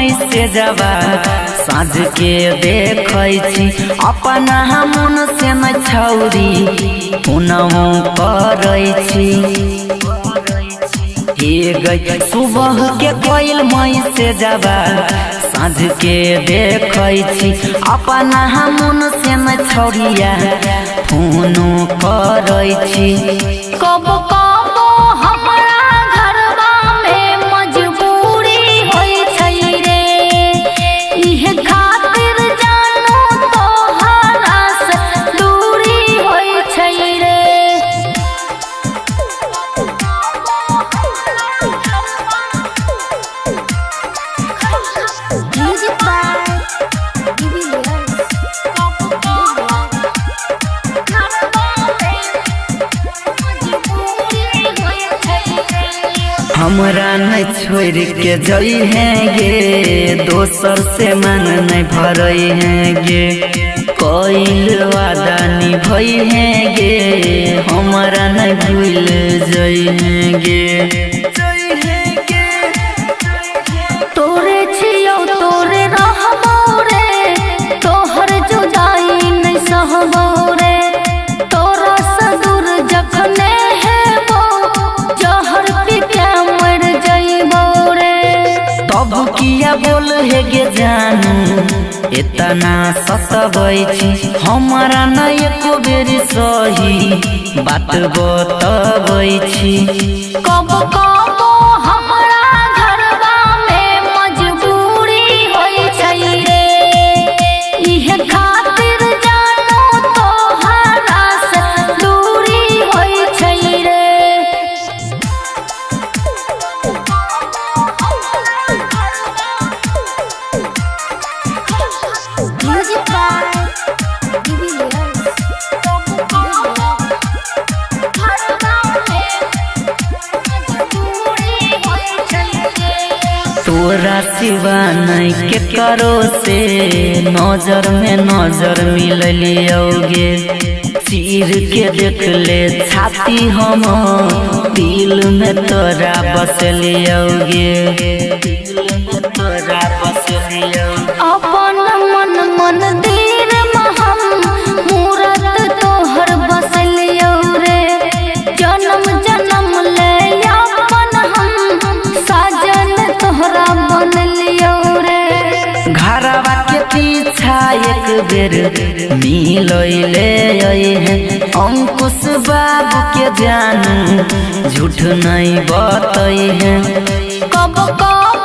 मई से जवा साँझ के देखै छी अपना मन से न छौरी पुनहु करै छी। हे गई सुबह के कोयल मई से जवा साँझ के देखै छी अपना मन से न छौरिया फोनो करै छी। कब कब हमरा घरवा में मजबूरी होई छै रे, इहे खातिर जानो तोहरा से दूरी होई छै रे। म्यूजिक बाय हमरा नहीं छोड़ के जई है गे, दोसर से मन नहीं भरई है गे, कइल वादा निभई है गे, हमरा नहीं भूल जई है गे। तोरे छियौ तोरे रहबो रे, तोहर जुदाई नहीं सहबो रे, तोरा से दूर जखने हेबो जहर पी के मर जइबो रे। तब किया बोल है गे जानू इतना सतबै छी, हमरा न एको बेरी सही बात बतबै छी। कब कब हमरा घरवा में मजबूरी होई छै रे, इहे खातिर जानो तोहरा से दूरी होई छै रे। म्यूजिक बाय तोरा सिवा नहीं के करो से नजर में नजर मिललियोगे, चीर के देख ले छाती हम दिल में तोरा बसलियोगे, तोरा बसलियोगे। अपन मन मंदिर में हम मूरत तोहर बसलियो रे, जन्म जन्म ले अपन हम साजन तोहरा बनलियो रे। घरवा के पीछा एक बेर मिलैले है, अंकुश बाबू के जानू झूठ नहीं बतई है। कब कब